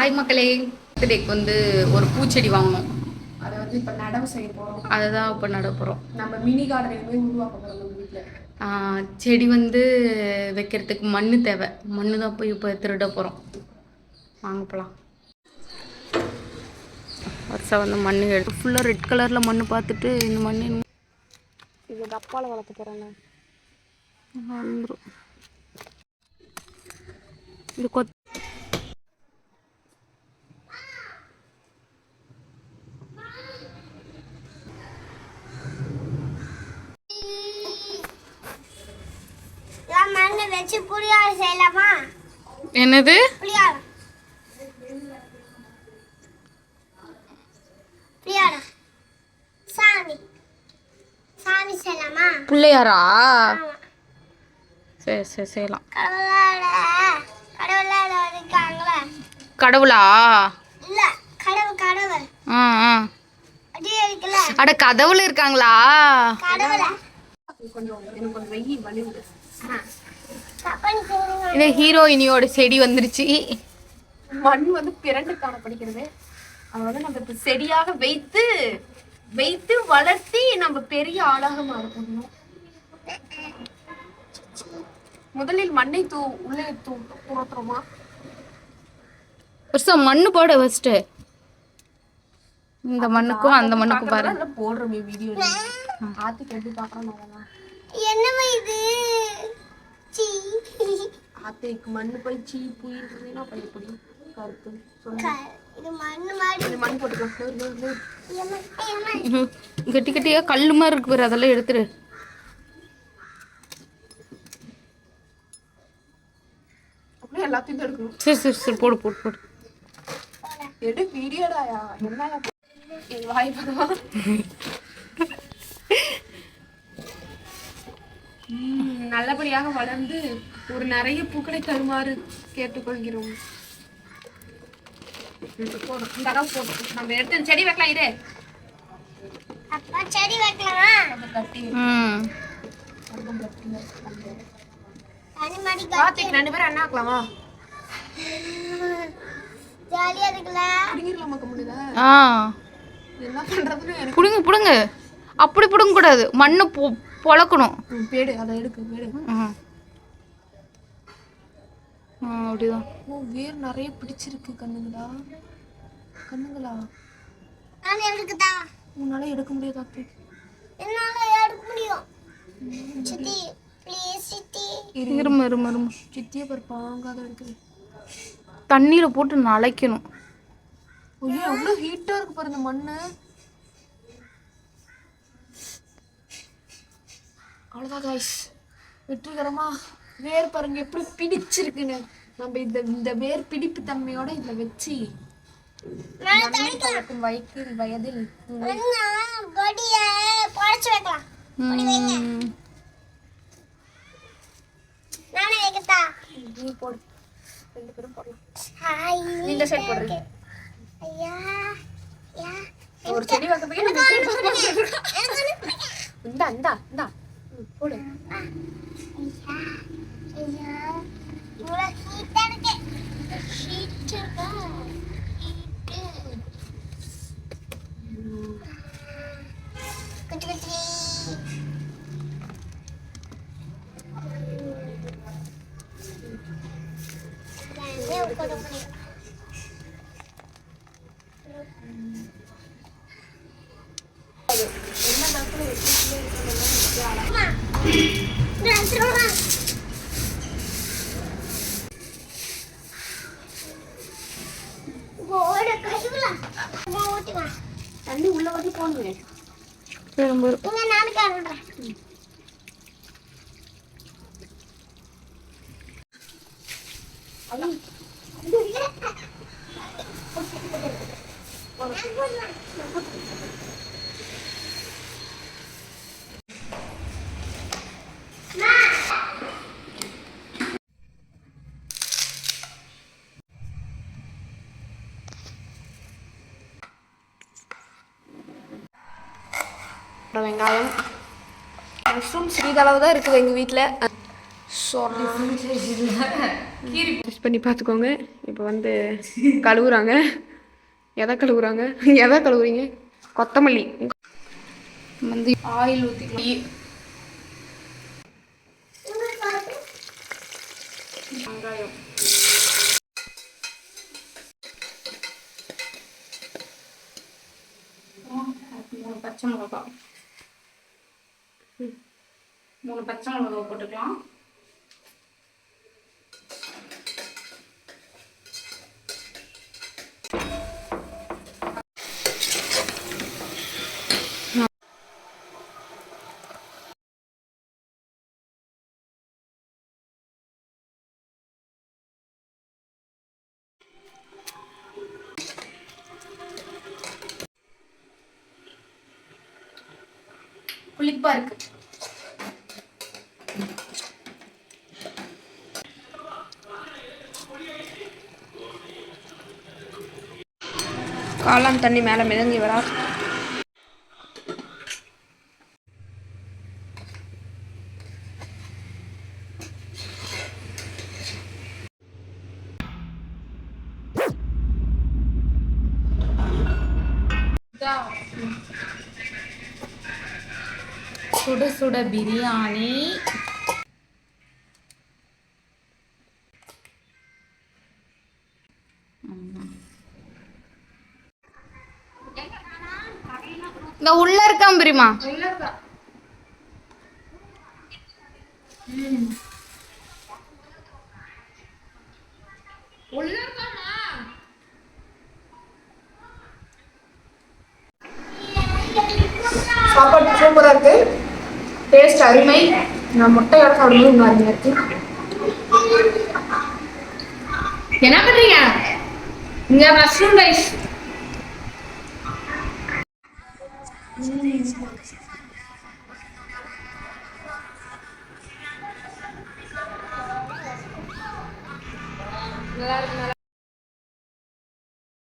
Hi மக்களே, பர்த்டேக்கு வந்து ஒரு பூச்செடி வாங்கணும். அதை வந்து இப்போ நடவு செய்ய போகிறோம். அதுதான் இப்போ நட போகிறோம். நம்ம மினி கார்டனுமே உருவாக்க போகிறோம் நம்ம வீட்டில். செடி வந்து வைக்கிறதுக்கு மண் தேவை. மண் தான் போய் இப்போ திருட போகிறோம். வாங்க போகலாம். வருஷம் வந்து மண் எடுத்து ஃபுல்லாக ரெட் கலரில் மண் பார்த்துட்டு இந்த மண் இது டப்பாவில் வளர்க்க போகிறேங்க. வந்துடும். இது கொத் மண்ணை வச்சு புளியாரம் செய்யலாமா? என்னது? புளியாரம் புளியாரம் சாமி சாமி செய்யலாமா? பிள்ளையாரா? சரி சரி செய்யலாம். கடவுளோட இருக்காங்களா? கடவுளா? இல்ல கடவுள் கடவுள். அப்படியே இருக்குல்ல. அட கடவுள் இருக்காங்களா? கடவுளா? கொஞ்சம் எனக்கு கொஞ்சம் வெயில் வலி விடு. இந்த ஹீரோயினியோட செடி வந்துருச்சு. மண் வந்து பிறண்டு காணப்படுகிறது. அதை வந்து நம்ம இப்போ செடியாக வைத்து வைத்து வளர்த்தி நம்ம பெரிய ஆளாக மாறணும். முதலில் மண்ணை உள்ளே புறத்துறோமா? வருஷம் மண்ணு போட ஃபர்ஸ்ட். இந்த மண்ணுக்கும் அந்த மண்ணுக்கும் பாரு. போடுறோம் வீடியோ. ஆத்துக்கு எப்படி பார்க்கறோம்? என்னமா இது? சீ. ஆத்துக்கு மண்ணு போய் சீ புயின்றதுனா போய் எப்படி கருத்து சொல்லு. இது மண்ணு மாதிரி. இது மண் போட்டுக்கலாம். கட்டி கட்டியா கல்லு மாதிரி இருக்கு பாரு, அதெல்லாம் எடுத்துரு. அப்படியே எல்லாத்தையும் எடுக்கணும். சரி சரி சரி போடு போடு போடு. எடு வீடியோடாயா. என்னயா என் வாய் பரவா. நல்லபடியாக வளர்ந்து ஒரு நிறைய பூக்களை தருமாறு கேட்டுக்கொள்கிறோம். போதும், இந்த அளவு போதும். நம்ம எடுத்து செடி வைக்கலாம். இரு அப்பா செடி வைக்கலாமா? கட்டி பாத்துக்கு 2 பேரும் அண்ணா ஆக்கலாமா? ஜாலியா இருக்குல்ல? புடிங்கிரலாமா கம்முனு? என்ன பண்றதுன்னு எனக்கு புடுங்க புடுங்க. அப்படி புடுங்க கூடாது, மண்ணு பொளக்கணும். பேடு அதை எடுக்கு பேடு. அப்படிதான். ஓ வேர் நிறைய பிடிச்சிருக்கு. கண்ணுங்களா கண்ணுங்களா? நான் எடுக்கதா? உன்னால எடுக்க முடியாது அத்தை. என்னால எடுக்க முடியும். சித்தி ப்ளீஸ் சித்தி. இரும இரும இரும. சித்தியை பருப்பாங்காத எடுக்குது. தண்ணீரை போட்டு நனைக்கணும். ஐயோ எவ்வளோ ஹீட்டாக இருக்கு பாரு இந்த மண்ணு. அவ்வளோதான் காய்ஸ், வெற்றிகரமா வேர் பாருங்க எப்படி பிடிச்சிருக்குன்னு. நம்ம இந்த வேர் பிடிப்பு தன்மையோட இதில் வச்சு வைக்கும் வயதில் கொடியை புடைச்சு வைக்கலாம். நானே வைக்கட்டா? நீ போடு, 2 பேரும் போடலாம். இந்த சைடு போடுறது. ஐயா ஒரு செடி வைக்கிறதுக்கு இந்தா இந்தா இந்தா போடு. ஐயா இவ்வளோ ஹீட்டாக இருக்கு. ஹீட் இருக்கா? குட்டி குட்டி போட முடியும். தண்ணி உள்ள வந்து போடுவேன். நானும் காணுறேன். வெங்காயம் மஷ்ரூம் சிறிதளவு தான் இருக்குது எங்கள் வீட்டில். கீரி டெஸ்ட் பண்ணி பார்த்துக்கோங்க. இப்போ வந்து கழுவுறாங்க. எதை கழுவுறாங்க? எதை கழுவுறீங்க? கொத்தமல்லி வந்து ஆயில் ஊற்றிக்கலாம். வெங்காயம், 3 பச்சை மிளகா, 3 பச்சை மிளகா போட்டுக்கலாம். புளிப்பா இருக்கு. காளான் தண்ணி மேலே மிதங்கி வரா. சுட சுட பிரியாணி. இந்த உள்ள இருக்கான் பிரிமா. சாப்பாடு சூப்பராக இருக்கு. டேஸ்ட் அருமை. நான் முட்டையோட சாப்பிடும்போது இன்னும் அருமையாக இருக்கு. என்ன பண்றீங்க? இங்க மஷ்ரூம் ரைஸ். நல்லா இருக்கு.